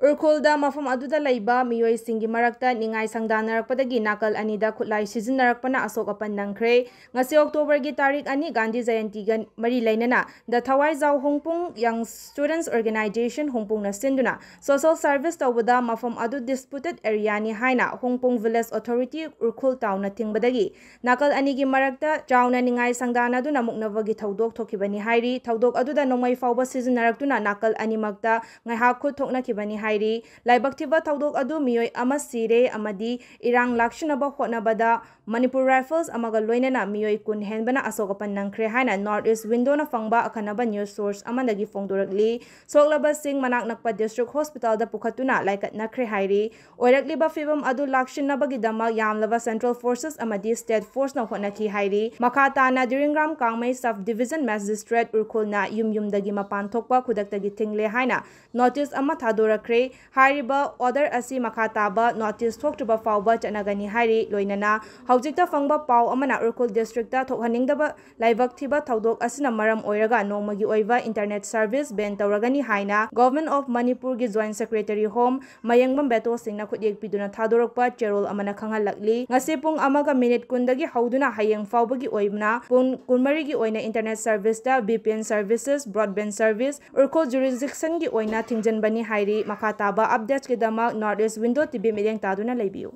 ꯎꯔꯈꯨꯜꯗ ꯃꯐꯝ ꯑꯗꯨꯗ ꯂꯩꯕ ꯃꯤꯑꯣꯏꯁꯤꯡꯒꯤ ꯃꯔꯛꯇ ꯅꯤꯡꯉꯥꯏ ꯁꯪꯗꯥꯅꯔꯛꯄꯗꯒꯤ ꯅꯥꯀꯜ ꯑꯅꯤꯗ ꯈꯨꯠꯂꯥꯏ ꯁꯤꯖꯤꯟꯅꯔꯛꯄꯅ ꯑꯁꯣꯛ-ꯑꯄꯟ ꯅꯪꯈ꯭ꯔꯦ꯫ ꯉꯁꯤ ꯑꯣꯛꯇꯣꯕꯔꯒꯤ ꯇꯥꯔꯤꯛ 2 ꯒꯥꯟꯙꯤ ꯖꯌꯟꯇꯤꯒ ꯃꯔꯤ ꯂꯩꯅꯅ ꯊꯋꯥꯏꯖꯥꯎ ꯍꯣꯡꯄꯨꯡ ꯌꯪ ꯁ꯭ꯇꯨꯗꯦꯟꯠꯁ ꯑꯣꯔꯒꯅꯥꯏꯖꯦꯁꯟ ꯍꯣꯡꯄꯨꯡꯅ ꯁꯤꯟꯗꯨꯅ ꯁꯣꯁꯤꯌꯦꯜ ꯁꯔꯚꯤꯁ ꯇꯧꯕꯗ ꯃꯐꯝ ꯑꯗꯨ ꯗꯤꯁꯄ꯭ꯌꯨꯇꯦꯗ ꯑꯦꯔꯤꯌꯥꯅꯤ ꯍꯥꯏꯅ ꯍꯣꯡꯄꯨꯡ ꯚꯤꯂꯦꯖ ꯑꯣꯊꯣꯔꯤꯇꯤ ꯎꯔꯈꯨꯜ ꯇꯥꯎꯟꯅ ꯊꯤꯡꯕꯗꯒꯤ ꯅꯥꯀꯜ ꯑꯅꯤꯒꯤ ꯃꯔꯛꯇ ꯆꯥꯎꯅ ꯅꯤꯡꯉꯥꯏ ꯁꯪꯗꯥꯅꯗꯨꯅ ꯃꯨꯛꯅꯕꯒꯤ ꯊꯧꯗꯣꯛ ꯊꯣꯛꯈꯤꯕꯅꯤ ꯍꯥꯏꯔꯤ꯫ ꯊꯧꯗꯣꯛ ꯑꯗꯨꯗ ꯅꯣꯡꯃꯩ ꯐꯥꯎꯕ ꯁꯤꯖꯤꯟꯅꯔꯛꯇꯨꯅ ꯅꯥꯀꯜ ꯑꯅꯤꯃꯛꯇ ꯉꯥꯏꯍꯥꯛ ꯈꯨꯠ ꯊꯣꯛꯅꯈꯤꯕꯅꯤ ꯍꯥꯏꯔꯤ꯫ ꯂꯥꯏꯕꯛ ꯊꯤꯕ ꯊꯧꯗꯣꯛ ꯑꯗꯨ ꯃꯤꯑꯣꯏ ꯑꯃ ꯁꯤꯔꯦ ꯑꯃꯗꯤ ꯏꯔꯥꯡ ꯂꯥꯛꯁꯤꯟꯅꯕ ꯍꯣꯠꯅꯕꯗ ꯃꯅꯤꯄꯨꯔ ꯔꯥꯏꯐꯜꯁ ꯑꯃꯒ ꯂꯣꯏꯅꯅ ꯃꯤꯑꯣꯏ 10 ꯍꯦꯟꯕꯅ ꯑꯁꯣꯛ-ꯑꯄꯟ ꯅꯪꯈ꯭ꯔꯦ ꯍꯥꯏꯅ ꯅꯣꯔꯊ-ꯏꯁꯠ ꯋꯤꯟꯗꯣꯅ ꯐꯪꯕ ꯑꯈꯟꯅꯕ ꯅ꯭ꯌꯨꯁ ꯁꯣꯔꯁ ꯑꯃꯗꯒꯤ ꯐꯣꯡꯗꯣꯔꯛꯂꯤ꯫ ꯁꯣꯛꯂꯕꯁꯤꯡ ꯃꯅꯥꯛ ꯅꯛꯄ ꯗꯤꯁꯇ꯭ꯔꯤꯛ ꯍꯣꯁꯄꯤꯇꯥꯜꯗ ꯄꯨꯈꯠꯇꯨꯅ ꯂꯥꯏꯀꯠꯅꯈ꯭ꯔꯦ ꯍꯥꯏꯔꯤ꯫ ꯑꯣꯏꯔꯛꯂꯤꯕ ꯐꯤꯚꯝ ꯑꯗꯨ ꯂꯥꯛꯁꯤꯟꯅꯕꯒꯤꯗꯃꯛ ꯌꯥꯝꯂꯕ ꯁꯦꯟꯇ꯭ꯔꯦꯜ ꯐꯣꯔꯁꯦꯁ ꯑꯃꯗꯤ ꯁ꯭ꯇꯦꯠ ꯐꯣꯔꯁꯅ ꯍꯣꯠꯅꯈꯤ ꯍꯥꯏꯔꯤ꯫ ꯃꯈꯥ ꯇꯥꯅ ꯗꯤꯔꯤꯡꯒ꯭ꯔꯥꯝ-ꯀꯥꯡꯃꯩ ꯁꯕ ꯗꯤꯚꯤꯖꯟ ꯃꯦꯖꯤꯁꯇ꯭ꯔꯦꯠ ꯎꯔꯈꯨꯜꯅ ꯌꯨꯝ-ꯌꯨꯝꯗꯒꯤ ꯃꯄꯥꯟ ꯊꯣꯛꯄ ꯈꯨꯗꯛꯇꯒꯤ ꯊꯤꯡꯂꯦ ꯍꯥꯏꯅ ꯅꯣꯇꯤꯁ ꯑꯃ ꯊꯥꯗꯣꯔꯛꯈ꯭ꯔꯦ꯫ ꯍꯥꯏꯔꯤꯕ ꯑꯣꯔꯗꯔ ꯑꯁꯤ ꯃꯈꯥ ꯇꯥꯕ ꯅꯣꯇꯤꯁ ꯊꯣꯛꯇ꯭ꯔꯤꯕ ꯐꯥꯎꯕ ꯆꯠꯅꯒꯅꯤ ꯍꯥꯏꯔꯤ꯫ ꯂꯣꯏꯅꯅ ꯍꯧꯖꯤꯛꯇ ꯐꯪꯕ ꯄꯥꯎ ꯑꯃꯅ ꯎꯔꯈꯨꯜ ꯗꯤꯁꯇ꯭ꯔꯤꯛꯇ ꯊꯣꯛꯍꯟꯅꯤꯡꯗꯕ ꯂꯥꯏꯕꯛ ꯊꯤꯕ ꯊꯧꯗꯣꯛ ꯑꯁꯤꯅ ꯃꯔꯝ ꯑꯣꯏꯔꯒ ꯅꯣꯡꯃꯒꯤ ꯑꯣꯏꯕ ꯏꯟꯇꯔꯅꯦꯠ ꯁꯔꯚꯤꯁ ꯕꯦꯟ ꯇꯧꯔꯒꯅꯤ ꯍꯥꯏꯅ ꯒꯚꯔꯟꯃꯦꯟꯠ ꯑꯣꯐ ꯃꯅꯤꯄꯨꯔꯒꯤ ꯖꯣꯏꯟꯠ ꯁꯦꯀ꯭ꯔꯦꯇꯔꯤ ꯍꯣꯝ ꯃꯌꯦꯡꯕꯝ ꯕꯦꯇꯣꯁꯤꯡꯅ ꯈꯨꯠꯌꯦꯛ ꯄꯤꯗꯨꯅ ꯊꯥꯗꯣꯔꯛꯄ ꯆꯦꯔꯣꯜ ꯑꯃꯅ ꯈꯪꯍꯜꯂꯛꯂꯤ꯫ ꯉꯁꯤ ꯄꯨꯡ 1:20 ꯗꯒꯤ ꯍꯧꯗꯨꯅ ꯍꯌꯦꯡ ꯐꯥꯎꯕꯒꯤ ꯑꯣꯏꯅ ꯄꯨꯡ 24ꯒꯤ ꯑꯣꯏꯅ ꯏꯟꯇꯔꯅꯦꯠ ꯁꯔꯚꯤꯁꯇ VPN ꯁꯔꯚꯤꯁꯦꯁ, ꯕ꯭ꯔꯣꯗꯕꯦꯟꯗ ꯁꯔꯚꯤꯁ ꯎꯔꯈꯨꯜ ꯖꯨꯔꯤꯁꯗꯤꯛꯁꯟꯒꯤ ꯑꯣꯏꯅ ꯊꯤꯡꯖꯤꯟꯕꯅꯤ ꯍꯥꯏꯔꯤ꯫ ꯃꯈꯥ ꯇꯥꯕ ꯑꯞꯗꯦꯠꯁꯀꯤꯗꯃꯛ ꯅꯣꯔꯊ-ꯏꯁꯠ ꯋꯤꯟꯗꯣ ꯇꯤꯚꯤ ꯃꯤꯠꯌꯦꯡ ꯇꯥꯗꯨꯅ ꯂꯩꯕꯤꯌꯨ꯫